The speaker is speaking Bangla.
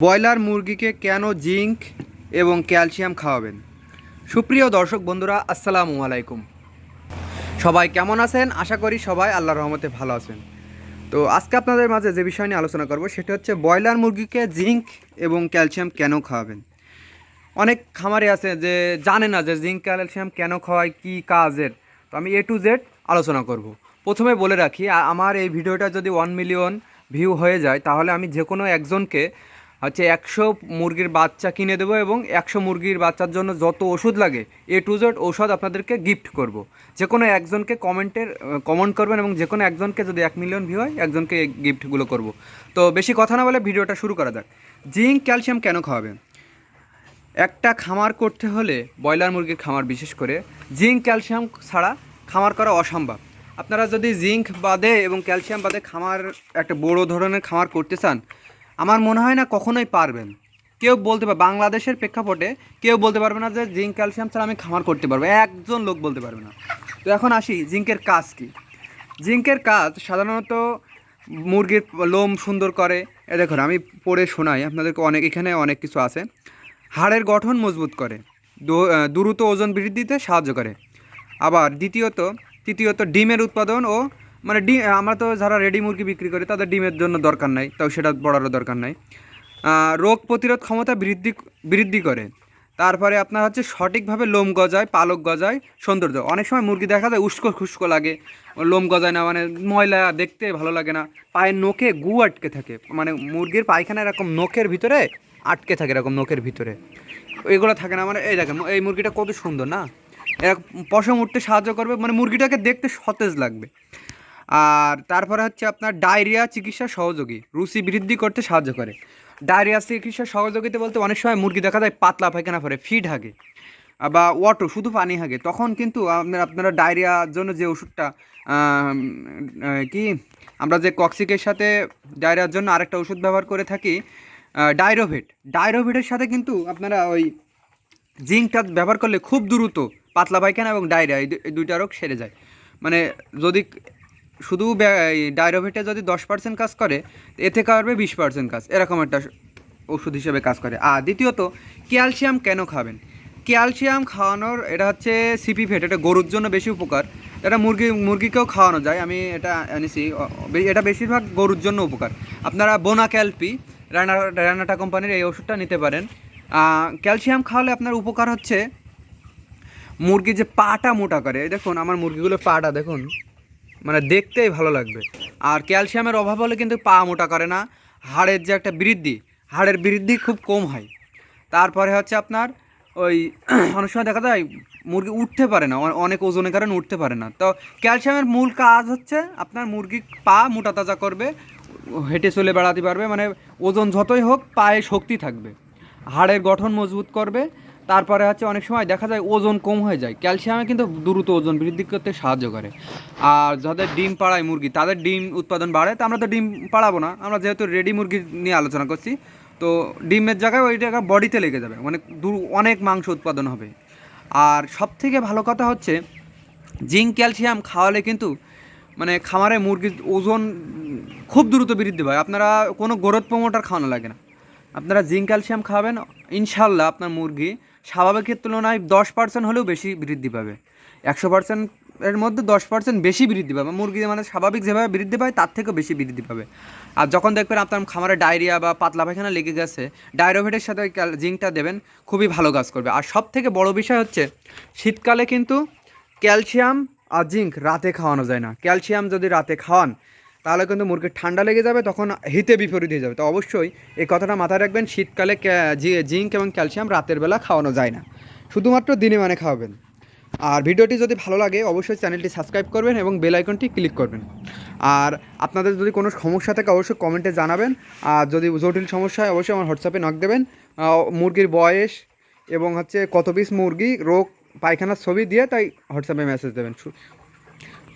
ব্রয়লার মুরগিকে কেন জিঙ্ক এবং ক্যালসিয়াম খাওয়াবেন? সুপ্রিয় দর্শক বন্ধুরা, আসসালামু আলাইকুম। সবাই কেমন আছেন? আশা করি সবাই আল্লাহর রহমতে ভালো আছেন। তো আজকে আপনাদের মাঝে যে বিষয় নিয়ে আলোচনা করব সেটা হচ্ছে ব্রয়লার মুরগিকে জিঙ্ক এবং ক্যালসিয়াম কেন খাওয়াবেন। অনেক খামারে আছে যে জানে না যে জিঙ্ক ক্যালসিয়াম কেন খাওয়ায়, কী কাজের। তো আমি A to Z আলোচনা করব। প্রথমে বলে রাখি, আমার এই ভিডিওটা যদি 1 মিলিয়ন ভিউ হয়ে যায় তাহলে আমি যে কোনো একজনকে 100 মুরগির বাচ্চা কিনে দেবো এবং 100 মুরগির বাচ্চার জন্য যত ওষুধ লাগে A to Z ঔষধ আপনাদেরকে গিফট করব। যে কোনো একজনকে কমেন্ট করবেন এবং যে কোনো একজনকে যদি 1 মিলিয়ন ভিউ হয় একজনকে এই গিফটগুলো করব। তো বেশি কথা না বলে ভিডিওটা শুরু করা যাক। জিঙ্ক ক্যালসিয়াম কেন খাওয়াবেন? একটা খামার করতে হলে, ব্রয়লার মুরগির খামার বিশেষ করে, জিঙ্ক ক্যালসিয়াম ছাড়া খামার করা অসম্ভব। আপনারা যদি জিঙ্ক বাদে এবং ক্যালসিয়াম বাদে খামার, একটা বড় ধরনের খামার করতে চান, আমার মনে হয় না কখনোই পারবেন। কেউ বলতে পারবে, বাংলাদেশের প্রেক্ষাপটে কেউ বলতে পারবে না যে জিঙ্ক ক্যালসিয়াম ছাড়া আমি খামার করতে পারবো, একজন লোক বলতে পারবে না। তো এখন আসি জিঙ্কের কাজ কী। জিঙ্কের কাজ সাধারণত মুরগির লোম সুন্দর করে। দেখুন, আমি পড়ে শোনাই আপনাদেরকে, এখানে অনেক কিছু আছে। হাড়ের গঠন মজবুত করে, দ্রুত ওজন বৃদ্ধিতে সাহায্য করে। আবার তৃতীয়ত ডিমের উৎপাদন ও ডিম, আমরা তো যারা রেডি মুরগি বিক্রি করি তাদের ডিমের জন্য দরকার নাই, তাও সেটা বড়ারও দরকার নাই। রোগ প্রতিরোধ ক্ষমতা বৃদ্ধি করে। তারপরে আপনার সঠিকভাবে লোম গজায়, পালক গজায়, সৌন্দর্য। অনেক সময় মুরগি দেখা যায় উস্কো খুস্কো লাগে, লোম গজায় না, ময়লা, দেখতে ভালো লাগে না। পায়ের নখে গু আটকে থাকে, মুরগির পায়খানা এরকম নখের ভিতরে আটকে থাকে, এরকম নখের ভিতরে এগুলো থাকে না। এই দেখেন, এই মুরগিটা কত সুন্দর না, এরা পশম উঠতে সাহায্য করবে, মুরগিটাকে দেখতে সতেজ লাগবে। আর তারপরে আপনার ডায়রিয়া চিকিৎসা সহযোগী, রুচি বৃদ্ধি করতে সাহায্য করে। ডায়রিয়া চিকিৎসা সহযোগিতা বলতে অনেক সময় মুরগি দেখা যায় পাতলা পায়খানা করে, ফিড হাগে বা শুধু পানি হাগে, তখন কিন্তু আপনারা ডায়রিয়ার জন্য যে ওষুধটা, কি আমরা যে কক্সিকের সাথে ডায়রিয়ার জন্য আরেকটা ওষুধ ব্যবহার করে থাকি, ডায়রোভেটের সাথে কিন্তু আপনারা ওই জিঙ্কটা ব্যবহার করলে খুব দ্রুত পাতলা পায়খানা এবং ডায়রিয়া এই দুইটা রোগ সেরে যায়। যদি শুধু ডায়রোভেটে যদি 10% কাজ করে, এতে করবে 20% কাজ, এরকম একটা ওষুধ হিসেবে কাজ করে। আর দ্বিতীয়ত, ক্যালসিয়াম কেন খাবেন? ক্যালসিয়াম খাওয়ানোর, এটা সিপি ফেট, এটা গরুর জন্য বেশি উপকার। এটা মুরগিকেও খাওয়ানো যায়, আমি এটা এনেছি। এটা বেশিরভাগ গরুর জন্য উপকার। আপনারা বোনাক্যালপি, রানাটা কোম্পানির এই ওষুধটা নিতে পারেন। ক্যালসিয়াম খাওয়ালে আপনার উপকার মুরগির যে পাটা মোটা করে। দেখুন আমার মুরগিগুলোর পাটা দেখুন, দেখতেই ভালো লাগবে। আর ক্যালসিয়ামের অভাব হলে কিন্তু পা মোটা করে না। হাড়ের যে একটা হাড়ের বৃদ্ধি খুব কম হয়। তারপরে আপনার ওই অনেক সময় দেখা যায় মুরগি উঠতে পারে না, অনেক ওজনের কারণে উঠতে পারে না। তো ক্যালসিয়ামের মূল কাজ আপনার মুরগির পা মোটা তাজা করবে, হেঁটে চলে বেড়াতে পারবে, ওজন যতই হোক পায়ে শক্তি থাকবে, হাড়ের গঠন মজবুত করবে। তারপরে অনেক সময় দেখা যায় ওজন কম হয়ে যায়, ক্যালসিয়ামে কিন্তু দ্রুত ওজন বৃদ্ধি করতে সাহায্য করে। আর যাদের ডিম পাড়ায় মুরগি, তাদের ডিম উৎপাদন বাড়ে। তো আমরা তো ডিম পাড়াবো না, আমরা যেহেতু রেডি মুরগি নিয়ে আলোচনা করছি, তো ডিমের জায়গায় ওই জায়গায় বডিতে লেগে যাবে, অনেক মাংস উৎপাদন হবে। আর সবথেকে ভালো কথা জিঙ্ক ক্যালসিয়াম খাওয়ালে কিন্তু খামারে মুরগির ওজন খুব দ্রুত বৃদ্ধি পায়। আপনারা কোনো গ্রোথ প্রমোটার খাওয়ানো লাগে না, আপনারা জিঙ্ক ক্যালসিয়াম খাবেন, ইনশাল্লাহ আপনার মুরগি স্বাভাবিকের তুলনায় 10% হলেও বেশি বৃদ্ধি পাবে। 100% এর মধ্যে 10% বেশি বৃদ্ধি পাবে মুরগি, স্বাভাবিক যেভাবে বৃদ্ধি পায় তার থেকেও বেশি বৃদ্ধি পাবে। আর যখন দেখবেন আপনার খামারে ডায়রিয়া বা পাতলা পায়খানা লেগে গেছে, ডায়রোভেটের সাথে জিঙ্কটা দেবেন, খুবই ভালো কাজ করবে। আর সব থেকে বড় বিষয় শীতকালে কিন্তু ক্যালসিয়াম আর জিঙ্ক রাতে খাওয়ানো যায় না। ক্যালসিয়াম যদি রাতে খাওয়ান তাহলে কিন্তু মুরগির ঠান্ডা লেগে যাবে, তখন হিতে বিপরীত হয়ে যাবে। তো অবশ্যই এই কথাটা মাথায় রাখবেন, শীতকালে জিঙ্ক এবং ক্যালসিয়াম রাতের বেলা খাওয়ানো যায় না, শুধুমাত্র দিনে খাওয়াবেন। আর ভিডিওটি যদি ভালো লাগে অবশ্যই চ্যানেলটি সাবস্ক্রাইব করবেন এবং বেল আইকনটি ক্লিক করবেন। আর আপনাদের যদি কোনো সমস্যা থাকে অবশ্যই কমেন্টে জানাবেন। আর যদি জটিল সমস্যা হয় অবশ্যই আমার হোয়াটসঅ্যাপে নক দেবেন। মুরগির বয়স এবং কত পিস মুরগি, রোগ, পায়খানার ছবি দিয়ে তাই হোয়াটসঅ্যাপে মেসেজ দেবেন।